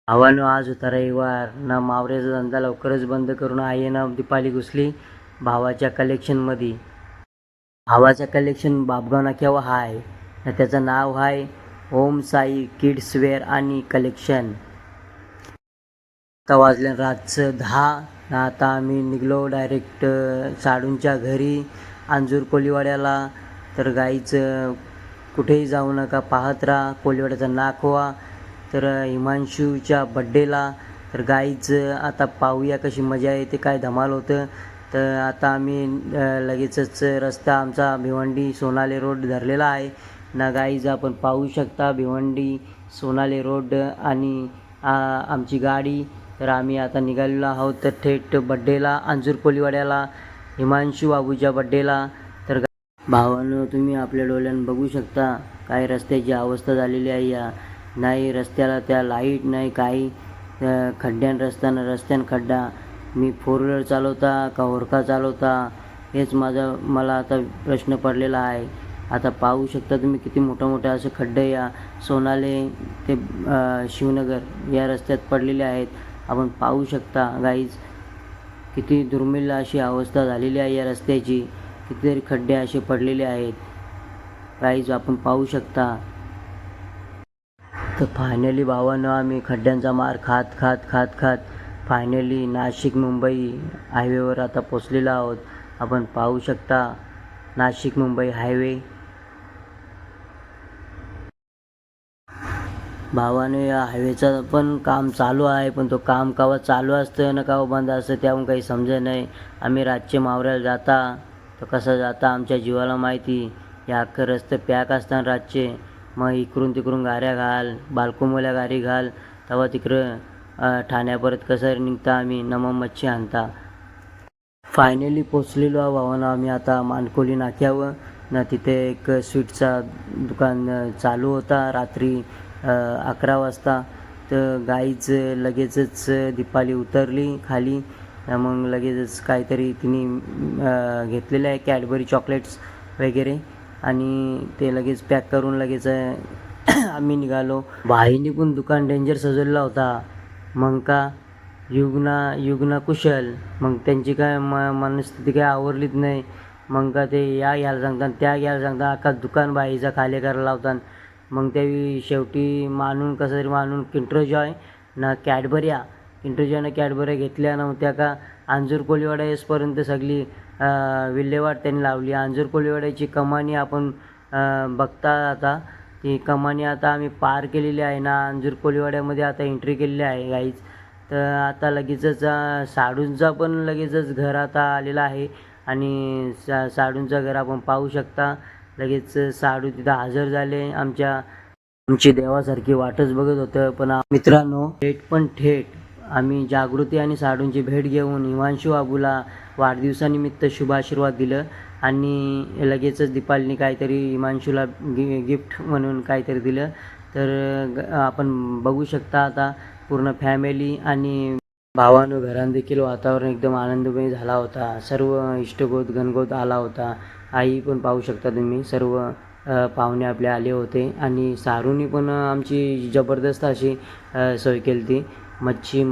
भावानं आज होता रविवार ना मावऱ्याचा धंदा लवकरच बंद करून आईनं दीपाली घुसली भावाच्या कलेक्शनमध्ये. भावाचा कलेक्शन बापगाव नाक्यावर हाय ना त्याचं नाव आहे ओम साई किड्सवेअर आणि कलेक्शन. आता वाजले रातचं 10 ना आता आम्ही निघलो डायरेक्ट साडूंच्या घरी अंजूर कोलीवाड्याला. तर गाईचं कुठेही जाऊ नका, पाहत राहा कोलीवाड्याचा नाखवा. तर हिमांशूच्या बड्डेला तर गाईचं आता पाहूया कशी मजा येते, काय धमाल होतं. तर आता आम्ही लगेचच रस्ता आमचा भिवंडी सोनाले रोड धरलेला आहे ना गाईज, आपण पाहू शकता भिवंडी सोनाले रोड आणि आमची गाडी. तर आम्ही आता निघालेलो आहोत तर थेट बड्डेला अंजूर कोलीवाड्याला हिमांशू बाबूच्या बड्डेला. तर भावानं तुम्ही आपल्या डोळ्यानं बघू शकता काय रस्त्याची अवस्था झालेली आहे. या नाही रस्त्याला त्या लाईट नाही, काही रस्त्यानं खड्डा. मी 4 व्हीलर चालवता का होरका चालवता हेच मला आता प्रश्न पडलेला आहे. आता पाहू शकता तुम्ही किती मोठा असे खड्डे या सोनाले ते शिवनगर या रस्त्यात पडलेले आहेत. आपण पाहू शकता गाईज किती दुर्मिळ अशी अवस्था झालेली आहे या रस्त्याची. कितीतरी खड्डे असे पडलेले आहेत गाईज, आपण पाहू शकता. तर फायनली भावानं आम्ही खड्ड्यांचा मार खात फायनली नाशिक मुंबई हायवेवर आता पोचलेलो आहोत. आपण पाहू शकता नाशिक मुंबई हायवे. भावाने या हायवेचं पण काम चालू आहे, पण तो काम केव्हा चालू असतं ना केव्हा बंद असतं त्याहून काही समजत नाही. आम्ही रातचे मावऱ्याला जाता तर कसं जाता आमच्या जीवाला माहिती. या अख्खं रस्ते पॅक असताना रातचे, मग इकडून तिकडून गाड्या घाल, बालकुमोल्या गाडी घाल, तेव्हा तिकडं ठाण्यापर्यंत कसं निघता आम्ही नमम मच्छी आणता. फायनली पोचलेलो भावानं आम्ही आता मानकोली नाक्यावर ना. तिथे एक स्वीटचा दुकान चालू होता रात्री 11 वाजता. तर गाईच लगेचच दीपाली उतरली खाली. मग लगेचच काहीतरी तिने घेतलेलं आहे कॅडबरी चॉकलेट्स वगैरे आणि ते लगेच पॅक करून लगेच आम्ही निघालो. भाईने पण दुकान डेंजर सजवलेला होता. मग का युगना कुशल, मग त्यांची काय मनस्थिती काय आवरलीच नाही. मग का ते या घ्यायला सांगतात त्या घ्यायला सांगतात, अख्खा दुकान बाईचा खाली करायला लावतात. मग त्यावेळी शेवटी मानून कसं तरी मानून किंडरजॉय ना कॅडबऱ्या घेतल्या नव्हत्या का. अंजूर कोलीवाडा येसपर्यंत सगळी विल्हेवाट त्यांनी लावली. अंजूर कोलीवाड्याची कमानी आपण बघता आता. ती कमानी आता आम्ही पार केलेली आहे ना, अंजूर कोलीवाड्यामध्ये आता एंट्री केलेली आहे गाईज. तर आता लगेचच साडूंचा पण लगेचच घर आता आलेला आहे आणि साडूंचं घर आपण पाहू शकता. लगेच साडू तिथं हजर झाले. आमची देवासारखी वाटच बघत होतं. पण मित्रांनो थेट आम्ही जागृती आणि साडूंची भेट घेऊन हिमांशू बाबूला वाढदिवसानिमित्त शुभ आशीर्वाद दिलं आणि लगेचच दीपालीने काहीतरी हिमांशूला गिफ्ट म्हणून काहीतरी दिलं. तर आपण बघू शकता आता पूर्ण फॅमिली आणि भावानं घरात देखील वातावरण एकदम आनंदमय झाला होता. सर्व इष्टगोत गणगोत आला होता. आई पण पाहू शकता तुम्ही, सर्व पाहुणे आपले आले होते आणि सारूनी पण आमची जबरदस्त अशी सोय केली होती. मच्छी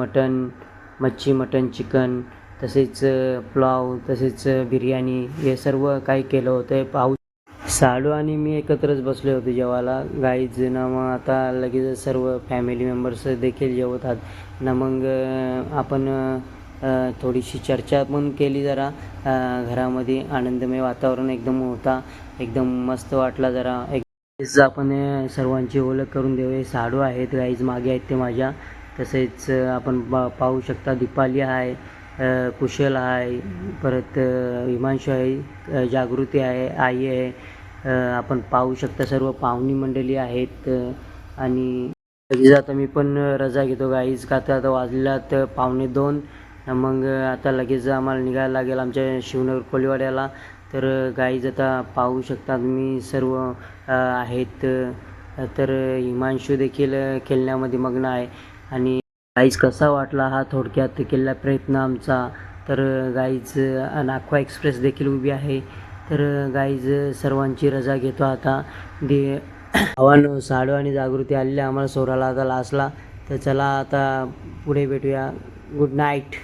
मटण चिकन तसेच पुलाव तसेच बिर्याणी हे सर्व काही केलं होतं. साडू आणि मी एकत्रच बसले होते जेवायला गाईज ना. मग आता लगेच सर्व फॅमिली मेंबर्स देखील जेवतात ना. मग आपण थोडीशी चर्चा पण केली जरा. घरामध्ये आनंदमय वातावरण एकदम होता, एकदम मस्त वाटला जरा. आपण सर्वांची ओळख करून देऊ. हे साडू आहेत गाईज, मागे आहेत ते माझ्या. तसेच आपण पाहू शकता दीपाली आहे, कुशल आहे, परत हिमांशू आहे, जागृती आहे, आई आहे. आपण पाहू शकता सर्व पाहुणी मंडळी आहेत. आणि लगेच आता मी पण रजा घेतो गाईज का आता वाजलेला तर 1:45. मग आता लगेच आम्हाला निघायला लागेल आमच्या शिवनगर कोलीवाड्याला. तर गाईज आता पाहू शकता तुम्ही सर्व आहेत. तर हिमांशू देखील खेळण्यामध्ये मग्न आहे. आणि गाईज कसा वाटला हा थोडक्यात केलेला प्रयत्न आमचा. तर गाईज नाखवा एक्सप्रेस देखील उभी आहे. तर गाईज सर्वांची रजा घेतो आता. भावानं साडू आणि जागृती आलेली आम्हाला सोडायला आता लासला. तर चला आता पुढे भेटूया. Good night.